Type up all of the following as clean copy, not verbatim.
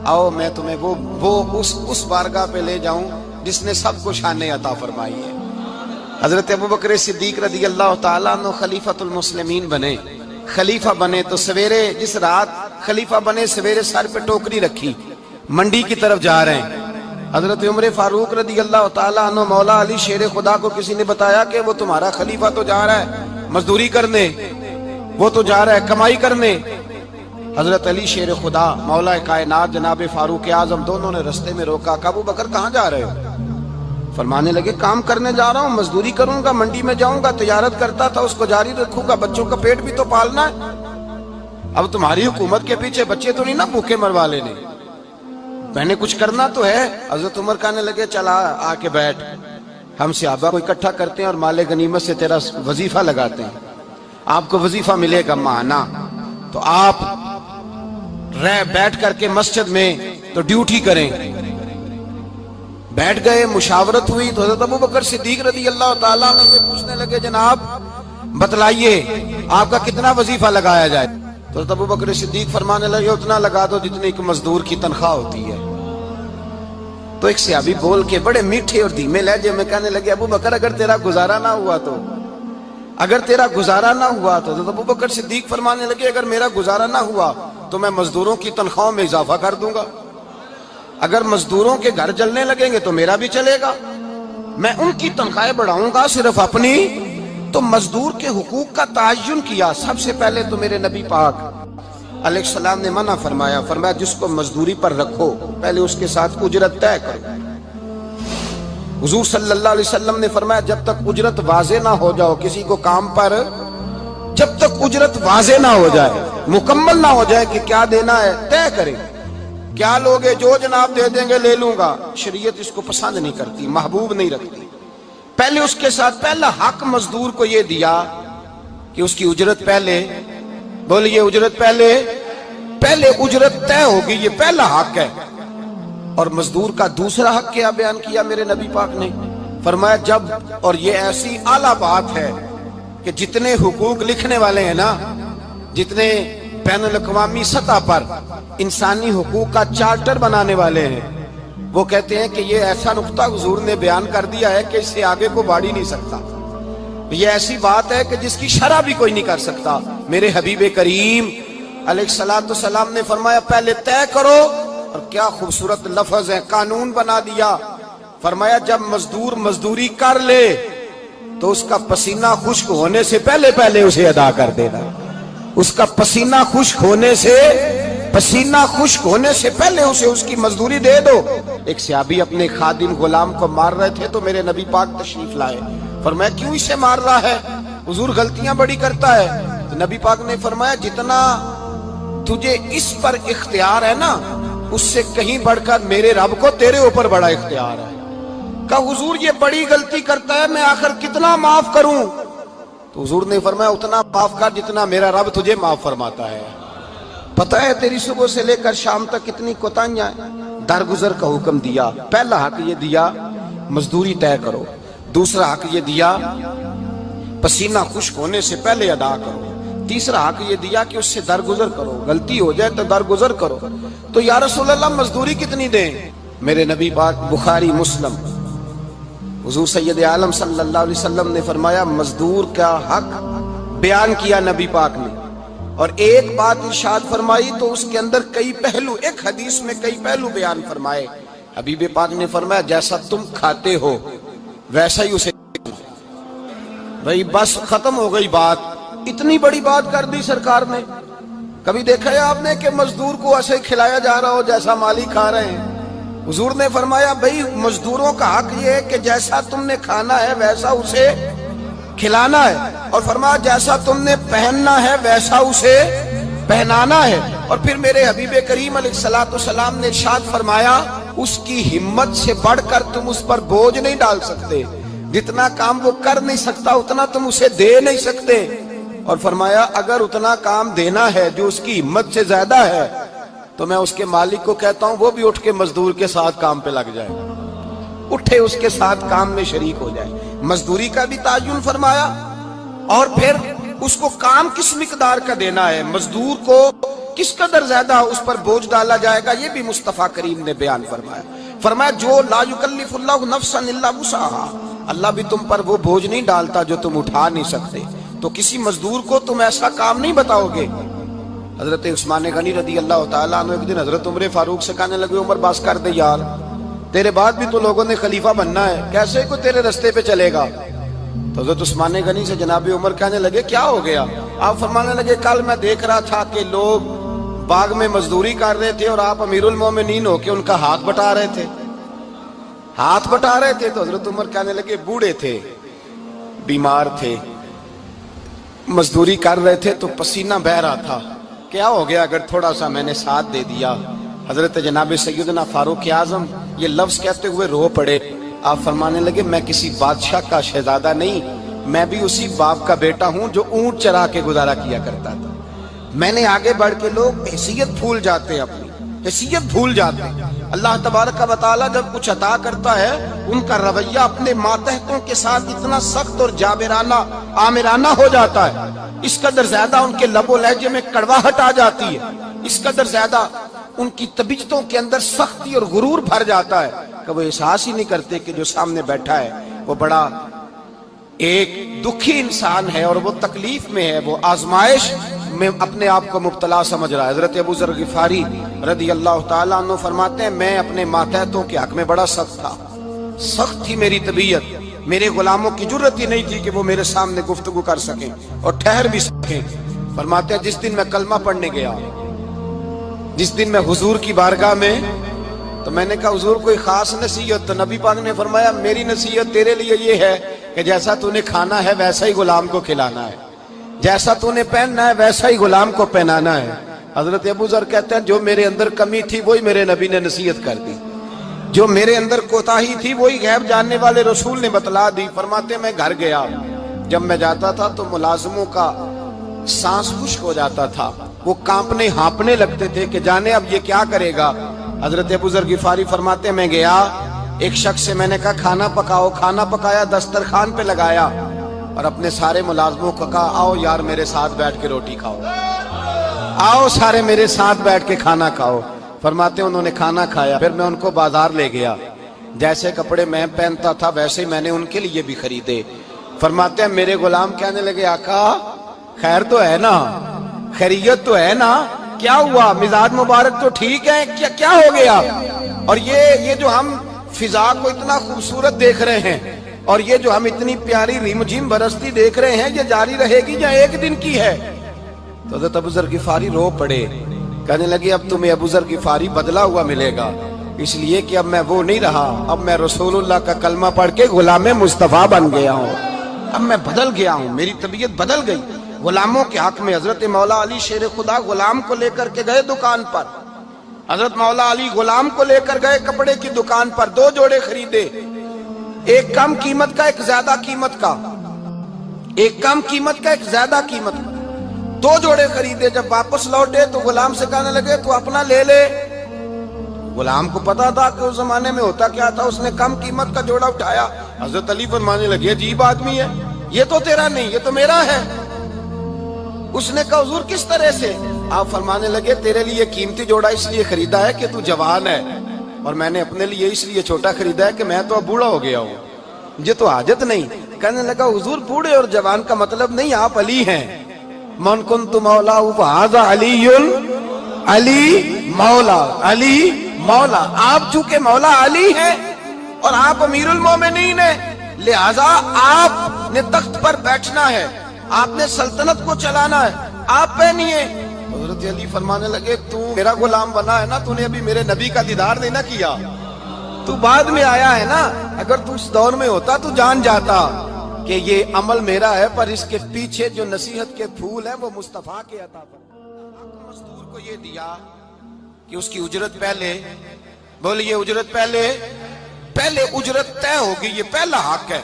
आओ मैं तुम्हें वो उस बारगाह पे ले जाऊं जिसने सबको शान अता फरमाई है। हजरत अबू बकर सिद्दीक रदी अल्लाह ताला अन्हु खलीफतुल मुस्लिमीन बने, खलीफा बने तो सवेरे, जिस रात खलीफा बने सवेरे सर पे टोकरी रखी, मंडी की तरफ जा रहे हैं। हजरत उमर फारूक रदी अल्लाह ताला अन्हु मौला अली शेर खुदा को किसी ने बताया कि वो तुम्हारा खलीफा तो जा रहा है मजदूरी करने, वो तो जा रहा है कमाई करने। हजरत अली शेर खुदा मौला कायनात जनाब फारूक आजम दोनों ने रस्ते में रोका। अबू बकर कहाँ जा रहे हो? फरमाने लगे काम करने जा रहा हूँ, मजदूरी करूंगा, मंडी में जाऊंगा, तिजारत करता था उसको जारी रखूंगा, बच्चों का पेट भी तो पालना है। अब तुम्हारी हुकूमत के पीछे बच्चे तो नहीं ना भूखे मरवा लेने, मैंने कुछ करना तो है। हजरत उमर कहने लगे चला आके बैठ, हम सहाबा को इकट्ठा करते हैं और माले गनीमत से तेरा वजीफा लगाते हैं, आपको वजीफा मिलेगा माना। तो आप बैठ करके मस्जिद में तो ड्यूटी करें। बैठ गए, मुशावरत हुई तो हज़रत अबू बकर सिद्दीक रज़ी अल्लाह ताला अन्हु से पूछने लगे जनाब बतलाइए आपका कितना वजीफा लगाया जाए? तो हज़रत अबू बकर सिद्दीक फरमाने लगे उतना लगा दो जितनी एक मजदूर की तनख्वाह होती है। तो एक सहाबी बोल के बड़े मीठे और धीमे लहजे में कहने लगे अबू बकर अगर तेरा गुजारा ना हुआ तो, अगर तेरा गुजारा ना हुआ तो हज़रत अबू बकर सिद्दीक फरमाने लगे अगर मेरा गुजारा ना हुआ तो मैं मजदूरों की तनख्वाह में इजाफा कर दूंगा, अगर मजदूरों के घर जलने लगेंगे तो मेरा भी चलेगा, मैं उनकी तनख्वाहें बढ़ाऊंगा सिर्फ अपनी। तो मजदूर के हुकूक का तायुन किया। सबसे पहले तो मेरे नबी पाक अलैहिस्सलाम ने मना फरमाया, फरमाया जिसको मजदूरी पर रखो पहले उसके साथ उजरत तय करो। हुजूर सल्लल्लाहु अलैहि वसल्लम ने फरमाया जब तक उजरत वाज़े ना हो जाओ किसी को काम पर, जब तक उजरत वाज़े ना हो जाए, मुकम्मल ना हो जाए कि क्या देना है तय करें। क्या लोगे जो जनाब दे देंगे ले लूंगा, शरीयत इसको पसंद नहीं करती, महबूब नहीं रखती। पहले उसके साथ पहला हक मजदूर को ये दिया कि उसकी उजरत पहले, बोलिए उजरत पहले उजरत तय होगी, ये पहला हक है। और मजदूर का दूसरा हक क्या बयान किया मेरे नबी पाक ने? फरमाया जब, और ये ऐसी आला बात है कि जितने हुकूक लिखने वाले हैं ना, जितने बैनुल अक़वामी सतह पर इंसानी हुकूक का चार्टर बनाने वाले हैं, वो कहते हैं कि ये ऐसा नुक्ता हुजूर ने बयान कर दिया है कि इससे आगे को बढ़ ही नहीं सकता। ये ऐसी बात है कि जिसकी शरह भी कोई नहीं कर सकता। मेरे हबीब करीम अलैहिस्सलातु सलाम ने फरमाया पहले तय करो, और क्या खूबसूरत लफ्ज है, कानून बना दिया। फरमाया जब मजदूर मजदूरी कर ले तो उसका पसीना खुश्क होने से पहले उसे अदा कर देना, उसका पसीना खुश्क होने से पहले उसे उसकी मजदूरी दे दो। एक सहाबी अपने खादिम गुलाम को मार रहे थे तो मेरे नबी पाक तशरीफ लाए, फरमाया क्यों इसे मार रहा है? हुजूर गलतियां बड़ी करता है। तो नबी पाक ने फरमाया जितना तुझे इस पर इख्तियार है ना, उससे कहीं बढ़कर मेरे रब को तेरे ऊपर बड़ा इख्तियार है। कहा हुजूर ये बड़ी गलती करता है, मैं आखिर कितना माफ करूं? तो हुजूर ने फरमाया उतना माफ कर जितना मेरा रब तुझे माफ फरमाता है। पता है तेरी सुबह से लेकर शाम तक कितनी कोताहियां हैं। दरगुजर का हुक्म दिया, पहला हक ये दिया मजदूरी तय करो, दूसरा हक ये दिया पसीना खुश्क होने से पहले अदा करो, तीसरा हक ये दिया कि उससे दरगुजर करो, गलती हो जाए तो दरगुजर करो। तो या रसूल अल्लाह मजदूरी कितनी दें? मेरे नबी पाक बुखारी मुस्लिम हुजूर सैयद आलम सल्लल्लाहु अलैहि वसल्लम ने फरमाया मजदूर का हक बयान किया नबी पाक ने, और एक बात इरशाद फरमाई तो उसके अंदर कई पहलू, एक हदीस में कई पहलू बयान फरमाए। हबीब पाक ने फरमाया जैसा तुम खाते हो वैसा ही उसे, भाई बस खत्म हो गई बात। इतनी बड़ी बात कर दी सरकार ने। कभी देखा है आपने कि मजदूर को ऐसे खिलाया जा रहा हो जैसा मालिक खा रहे हैं? हुजूर ने फरमाया भाई मजदूरों का हक ये है कि जैसा तुमने खाना है वैसा उसे खिलाना है, और फरमाया जैसा तुमने पहनना है वैसा उसे पहनाना है। और फिर मेरे हबीब करीम अलैहिस्सलातु सलाम ने इरशाद फरमाया उसकी हिम्मत से बढ़कर तुम उस पर बोझ नहीं डाल सकते, जितना काम वो कर नहीं सकता उतना तुम उसे दे नहीं सकते। और फरमाया अगर उतना काम देना है जो उसकी हिम्मत से ज्यादा है तो मैं उसके मालिक को कहता हूं वो भी उठ के मजदूर के साथ काम पे लग जाए, उठे उसके साथ काम में शरीक हो जाए। मजदूरी का भी तायुन फरमाया, और फिर उसको काम किस मिकदार का देना है। मजदूर को किस कदर ज्यादा उस पर बोझ डाला जाएगा, ये भी मुस्तफा करीम ने बयान फरमाया। फरमाया जो ला युकल्लिफुल्लाहु नफ्सन इल्ला वुसअहा, अल्लाह भी तुम पर वो बोझ नहीं डालता जो तुम उठा नहीं सकते। तो किसी मजदूर को तुम ऐसा काम नहीं बताओगे। हजरत उस्मान गनी रदी अल्लाह ताला अन्हु एक दिन हजरत उमर फारूक से कहने लगे, उमर बस कर दे यार, तेरे बाद भी तो लोगों ने खलीफा बनना है, कैसे को तेरे रास्ते पे चलेगा। तो हजरत उस्मान गनी से जनाब उमर कहने लगे क्या हो गया। आप फरमाने लगे कल मैं देख रहा था कि लोग बाग में मजदूरी कर रहे थे और आप अमीरुल मोमिनीन होके उनका हाथ बटा रहे थे, हाथ बटा रहे थे। तो हजरत उमर कहने लगे बूढ़े थे, बीमार थे, मजदूरी कर रहे थे तो पसीना बह रहा था, क्या हो गया अगर थोड़ा सा मैंने साथ दे दिया। हजरत जनाब सैयदना फारूक आजम ये लफ्ज कहते हुए रो पड़े। आप फरमाने लगे मैं किसी बादशाह का शहजादा नहीं, मैं भी उसी बाप का बेटा हूं जो ऊंट चरा के गुजारा किया करता था। मैंने आगे बढ़ के लोग हैसियत भूल जाते हैं, अपनी हैसियत भूल जाते हैं। अल्लाह तबारक व तआला जब कुछ अता करता है उनका रवैया अपने मातहतों के साथ इतना सख्त और जाबिराना आमिराना हो जाता है, इस कदर ज्यादा उनके लबो लहजे में कड़वाहट आ जाती है, इस कदर ज्यादा उनकी तबीयतों के अंदर सख्ती और गुरूर भर जाता है कि वो एहसास ही नहीं करते कि जो सामने बैठा है वो बड़ा एक दुखी इंसान है और वो तकलीफ में है, वो आजमाइश में अपने आप को मुब्तला समझ रहा है। हजरत अबू ज़र गिफारी रदी अल्लाह ताला अन्हु फरमाते हैं मैं अपने मातहतों के हक में बड़ा सख्त था, सख्त थी मेरी तबीयत, मेरे गुलामों की जुर्रत ही नहीं थी कि वो मेरे सामने गुफ्तगू कर सकें और ठहर भी सकें। फरमाते हैं जिस दिन मैं कलमा पढ़ने गया, जिस दिन मैं हुजूर की बारगाह में, तो मैंने कहा हुजूर कोई खास नसीहत। तो नबी पाक ने फरमाया मेरी नसीहत तेरे लिए ये है कि जैसा तूने खाना है वैसा ही गुलाम को खिलाना है, जैसा तूने पहनना है वैसा ही गुलाम को पहनाना है। हजरत अबू ज़र कहते हैं जो मेरे अंदर कमी थी वही मेरे नबी ने नसीहत कर दी, जो मेरे अंदर कोताही थी वही गैब जानने वाले रसूल ने बतला दी। फरमाते मैं घर गया, जब मैं जाता था तो मुलाजिमों का सांस खुश्क हो जाता था, वो कांपने हाँपने लगते थे कि जाने अब ये क्या करेगा। हजरत अबू ज़र गिफारी फरमाते मैं गया, एक शख्स से मैंने कहा खाना पकाओ, खाना पकाया, दस्तरखान पे लगाया और अपने सारे मुलाजमों को कहा आओ यार मेरे साथ बैठ के रोटी खाओ, आओ सारे मेरे साथ बैठ के खाना खाओ। फरमाते उन्होंने खाना खाया, फिर मैं उनको बाजार ले गया, जैसे कपड़े मैं पहनता था वैसे मैंने उनके लिए भी खरीदे। फरमाते हैं मेरे गुलाम कहने लगे आका खैर तो है ना, खैरियत तो है ना, क्या हुआ, मिजाज मुबारक तो ठीक है, क्या क्या हो गया। और ये जो हम फिजा को इतना खूबसूरत देख रहे हैं और ये जो हम इतनी प्यारी रिमझिम बरसती देख रहे हैं, ये जारी रहेगी या एक दिन की है। तो हज़रत अबू ज़र गिफारी रो पड़े, कहने लगे अब तुम्हें अबू ज़र गिफारी बदला हुआ मिलेगा, इसलिए कि अब मैं वो नहीं रहा, अब मैं रसूलुल्लाह का कलमा पढ़ के गुलाम मुस्तफ़ा बन गया हूँ, अब मैं बदल गया हूँ, मेरी तबीयत बदल गई। गुलामों के हक में हजरत मौला अली शेर खुदा गुलाम को लेकर के गए दुकान पर, हजरत मौला अली गुलाम को लेकर गए कपड़े की दुकान पर, 2 जोड़े खरीदे, एक कम कीमत का एक ज्यादा कीमत का, एक कम कीमत का एक ज्यादा कीमत का, 2 जोड़े खरीदे। जब वापस लौटे तो गुलाम से कहने लगे तू अपना ले ले। गुलाम को पता था कि उस जमाने में होता क्या था, उसने कम कीमत का जोड़ा उठाया। हजरत अली फरमाने लगे अजीब आदमी है, ये तो तेरा नहीं ये तो मेरा है। उसने कहा हुजूर किस तरह से। आप फरमाने लगे तेरे लिए कीमती जोड़ा इसलिए खरीदा है कि तू जवान है और मैंने अपने लिए इसलिए छोटा खरीदा है कि मैं तो अब बूढ़ा हो गया हूँ, मुझे तो आदत नहीं। कहने लगा हुजूर बूढ़े और जवान का मतलब नहीं, आप अली हैं, मन कुन्तु मौला फ़हाज़ा अलीयुन अली मौला, अली मौला, आप चूंकि मौला अली हैं और आप अमीरुल मोमिनीन हैं, लिहाजा आपने तख्त पर बैठना है, आपने सल्तनत को चलाना है, आप पहनिए। हजरत अली फरमाने लगे तू मेरा गुलाम बना है ना, तूने अभी मेरे नबी का दीदार नहीं ना किया, तू बाद में आया है ना, अगर तू उस दौर में होता तो जान जाता कि ये अमल मेरा है, पर इसके पीछे जो नसीहत के फूल है वो मुस्तफा के अता पर। मजदूर को ये दिया कि उसकी उजरत पहले, बोलिए उजरत पहले उजरत तय होगी, ये पहला हक है।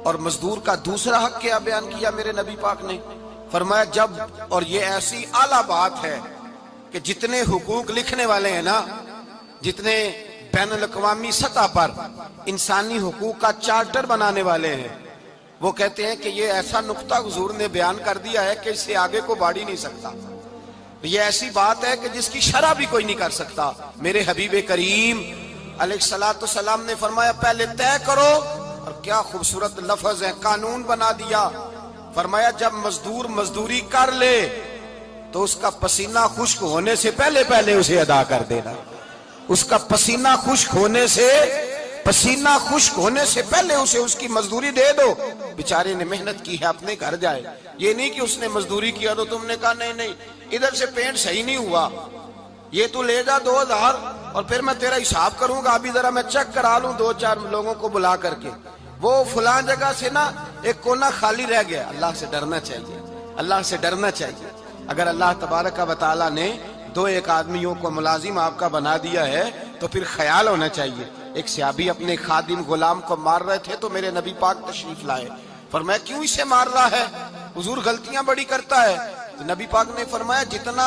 और मजदूर का दूसरा हक क्या बयान किया मेरे नबी पाक ने, फरमाया जब, और ये ऐसी आला बात है कि जितने हुकूक लिखने वाले हैं ना, जितने बैनुल अक़वामी सतह पर इंसानी हुकूक का चार्टर बनाने वाले हैं, वो कहते हैं कि ये ऐसा नुक्ता हुजूर ने बयान कर दिया है कि इससे आगे को बढ़ ही नहीं सकता। یہ ایسی بات ہے کہ جس کی شرح بھی کوئی نہیں کر سکتا. میرے حبیب کریم علیہ الصلوۃ والسلام نے فرمایا پہلے طے کرو، اور کیا خوبصورت لفظ ہے، قانون بنا دیا. فرمایا جب مزدور مزدوری کر لے تو اس کا پسینہ خشک ہونے سے پہلے پہلے اسے ادا کر دینا. اس کا پسینہ خشک ہونے سے پہلے اسے اس کی مزدوری دے دو. بیچارے نے محنت کی ہے، اپنے گھر جائے. یہ نہیں کہ اس نے مزدوری کیا تو تم نے کہا نہیں ادھر سے پینٹ صحیح نہیں ہوا، یہ تو لے جا 2000 اور پھر میں تیرا حساب کروں گا، ابھی ذرا میں چیک کرا لوں 2-4 لوگوں کو بلا کر کے. وہ فلاں جگہ سے نا ایک کونا خالی رہ گیا. اللہ سے ڈرنا چاہیے، اللہ سے ڈرنا چاہیے. اگر اللہ تبارک و تعالی نے 2-1 آدمیوں کو ملازم آپ کا بنا دیا ہے تو پھر خیال ہونا چاہیے. ایک صحابی اپنے خادم غلام کو مار رہے تھے تو میرے نبی پاک تشریف لائے. فرمایا کیوں اسے مار رہا ہے؟ حضور غلطیاں بڑی کرتا ہے. تو نبی پاک نے فرمایا جتنا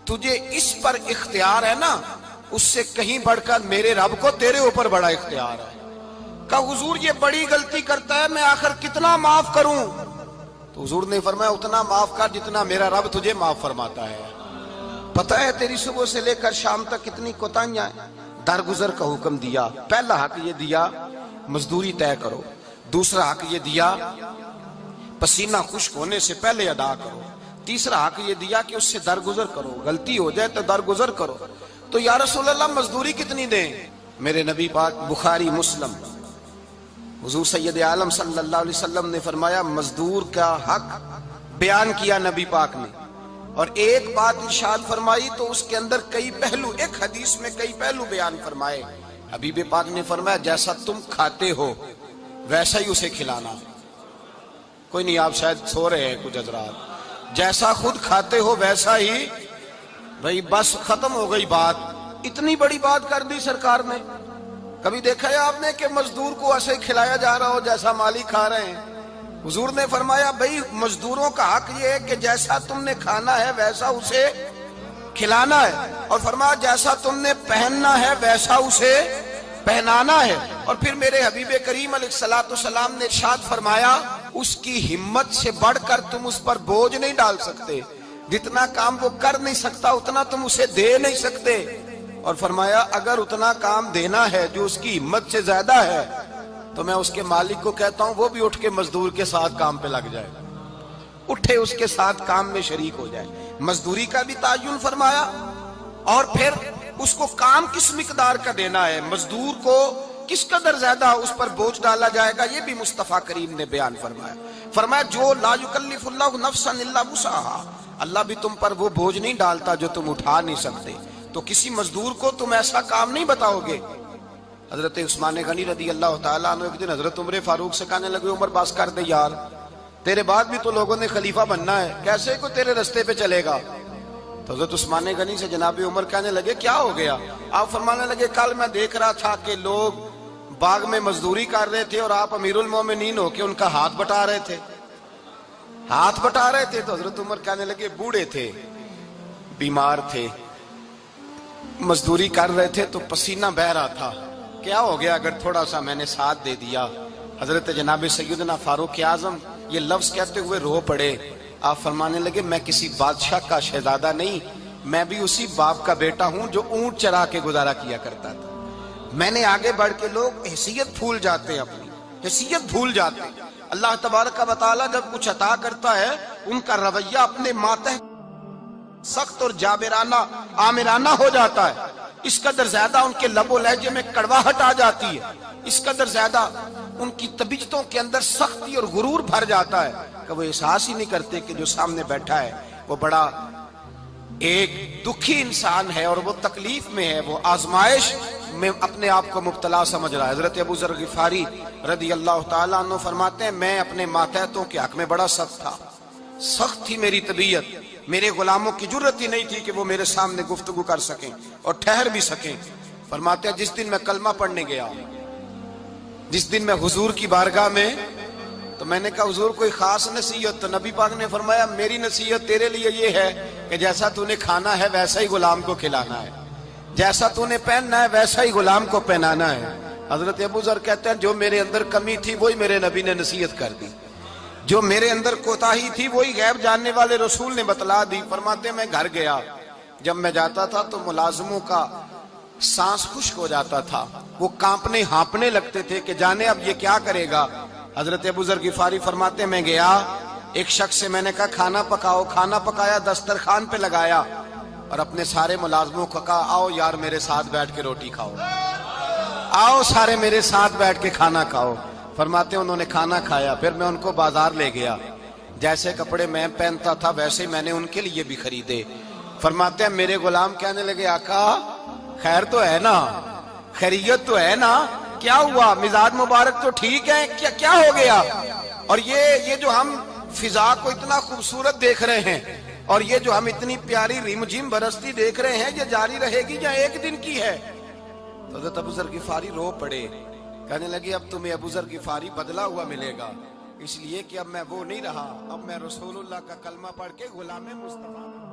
تجھے اس پر اختیار ہے نا، اس سے کہیں بڑھ کر میرے رب کو تیرے اوپر بڑا اختیار ہے. کہا حضور یہ بڑی غلطی کرتا ہے، میں آخر کتنا معاف کروں؟ تو حضور نے فرمایا اتنا معاف کر جتنا میرا رب تجھے معاف فرماتا ہے. پتہ ہے تیری صبح سے لے کر شام تک کتنی کوتاہیاں ہیں. درگزر کا حکم دیا. پہلا حق یہ دیا مزدوری طے کرو. دوسرا حق یہ دیا پسینہ خشک ہونے سے پہلے ادا کرو. تیسرا حق یہ دیا کہ اس سے درگزر کرو، غلطی ہو جائے تو درگزر کرو. تو یا رسول اللہ مزدوری کتنی دیں؟ میرے نبی پاک بخاری مسلم حضور سید عالم صلی اللہ علیہ وسلم نے فرمایا مزدور کا حق بیان کیا نبی پاک نے، اور ایک بات ارشاد فرمائی تو اس کے اندر کئی پہلو، ایک حدیث میں کئی پہلو بیان فرمائے. حبیب پاک نے فرمایا جیسا تم کھاتے ہو ویسا ہی اسے کھلانا. کوئی نہیں، آپ شاید سو رہے ہیں کچھ حضرات. جیسا خود کھاتے ہو ویسا ہی. بھئی بس ختم ہو گئی بات. اتنی بڑی بات کر دی سرکار نے. کبھی دیکھا ہے آپ نے کہ مزدور کو ایسے کھلایا جا رہا ہو جیسا مالی کھا رہے ہیں؟ حضور نے فرمایا بھئی مزدوروں کا حق یہ ہے کہ جیسا تم نے کھانا ہے ویسا اسے کھلانا ہے، اور فرمایا جیسا تم نے پہننا ہے ویسا اسے پہنانا ہے. اور پھر میرے حبیب کریم علیہ الصلوۃ والسلام نے ارشاد فرمایا اس کی ہمت سے بڑھ کر تم اس پر بوجھ نہیں ڈال سکتے. جتنا کام وہ کر نہیں سکتا اتنا تم اسے دے نہیں سکتے. اور فرمایا اگر اتنا کام دینا ہے جو اس کی ہمت سے زیادہ ہے تو میں اس کے مالک کو کہتا ہوں وہ بھی اٹھ کے مزدور کے ساتھ کام پہ لگ جائے، اٹھے اس کے ساتھ کام میں شریک ہو جائے. مزدوری کا بھی تعین فرمایا، اور پھر اس کو کام کس مقدار کا دینا ہے، مزدور کو کس قدر زیادہ اس پر بوجھ ڈالا جائے گا، یہ بھی مصطفیٰ کریم نے بیان فرمایا. فرمایا جو لا یکلف اللہ نفسا الا وسعہا، اللہ بھی تم پر وہ بوجھ نہیں ڈالتا جو تم اٹھا نہیں سکتے. تو کسی مزدور کو تم ایسا کام نہیں بتاؤ گے. حضرت عثمان غنی رضی اللہ تعالیٰ عنہ ایک دن حضرت عمر فاروق سے کہنے لگے عمر بس کر دے یار، تیرے بعد بھی تو لوگوں نے خلیفہ بننا ہے، کیسے کوئی تیرے رستے پہ چلے گا؟ تو حضرت عثمان غنی سے جناب عمر کہنے لگے کیا ہو گیا؟ آپ فرمانے لگے کل میں دیکھ رہا تھا کہ لوگ باغ میں مزدوری کر رہے تھے اور آپ امیر المومنین ہو کے ان کا ہاتھ بٹا رہے تھے. تو حضرت عمر کہنے لگے بوڑھے تھے، بیمار تھے، مزدوری کر رہے تھے تو پسینہ بہہ رہا تھا، کیا ہو گیا اگر تھوڑا سا میں نے ساتھ دے دیا؟ حضرت جناب سیدنا فاروق اعظم یہ لفظ کہتے ہوئے رو پڑے. آپ فرمانے لگے میں کسی بادشاہ کا شہزادہ نہیں، میں بھی اسی باپ کا بیٹا ہوں جو اونٹ چرا کے گزارا کیا کرتا تھا. میں نے آگے بڑھ کے لوگ حیثیت بھول جاتے ہیں، اپنی حیثیت بھول جاتے ہیں. اللہ تبارک و تعالیٰ جب کچھ عطا کرتا ہے ان کا رویہ اپنے ماتحت سخت اور جابرانہ آمرانہ ہو جاتا ہے. اس قدر زیادہ ان کے لب و لہجے میں کڑواہٹ آ جاتی ہے، اس قدر زیادہ ان کی طبیعتوں کے اندر سختی اور غرور بھر جاتا ہے کہ وہ احساس ہی نہیں کرتے کہ جو سامنے بیٹھا ہے وہ بڑا ایک دکھی انسان ہے اور وہ تکلیف میں ہے، وہ آزمائش میں اپنے آپ کو مبتلا سمجھ رہا ہے. حضرت ابو ذر غفاری رضی اللہ تعالیٰ عنہ فرماتے ہیں میں اپنے ماتحتوں کے حق میں بڑا سخت تھا، سخت تھی میری طبیعت، میرے غلاموں کی جرت ہی نہیں تھی کہ وہ میرے سامنے گفتگو کر سکیں اور ٹھہر بھی سکیں. فرماتے ہیں جس دن میں کلمہ پڑھنے گیا، جس دن میں حضور کی بارگاہ میں، تو میں نے کہا حضور کوئی خاص نصیحت؟ تو نبی پاک نے فرمایا میری نصیحت تیرے لیے یہ ہے کہ جیسا تو نے کھانا ہے ویسا ہی غلام کو کھلانا ہے، جیسا تو نے پہننا ہے ویسا ہی غلام کو پہنانا ہے. حضرت ابو ذر کہتے ہیں جو میرے اندر کمی تھی وہی میرے نبی نے نصیحت کر دی. جو میرے اندر کوتاہی تھی وہی غیب جاننے والے رسول نے بتلا دی. فرماتے میں گھر گیا, جب میں جاتا تھا تو ملازموں کا سانس خشک ہو جاتا تھا, وہ کانپنے ہانپنے لگتے تھے کہ جانے اب یہ کیا کرے گا. حضرت ابو ذر غفاری فرماتے میں گیا, ایک شخص سے میں نے کہا کھانا پکاؤ, کھانا پکایا, دسترخوان پہ لگایا اور اپنے سارے ملازموں کو کہا آؤ یار میرے ساتھ بیٹھ کے روٹی کھاؤ, آؤ سارے میرے ساتھ بیٹھ کے کھانا کھاؤ. فرماتے انہوں نے کھانا کھایا. پھر میں ان کو بازار لے گیا, جیسے کپڑے میں پہنتا تھا ویسے میں نے ان کے لیے بھی خریدے. فرماتے ہیں میرے غلام کہنے لگے آقا خیر تو ہے نا, خیریت تو ہے نا, کیا ہوا, مزاج مبارک تو ٹھیک ہے, کیا ہو گیا. اور یہ جو ہم فضا کو اتنا خوبصورت دیکھ رہے ہیں اور یہ جو ہم اتنی پیاری ریم جھیم برستی دیکھ رہے ہیں, یہ جاری رہے گی یا ایک دن کی ہے. تو حضرت ابو ذر غفاری رو پڑے, کہنے لگے اب تمہیں ابو ذر غفاری بدلا ہوا ملے گا, اس لیے کہ اب میں وہ نہیں رہا, اب میں رسول اللہ کا کلمہ پڑھ کے غلام مصطفیٰ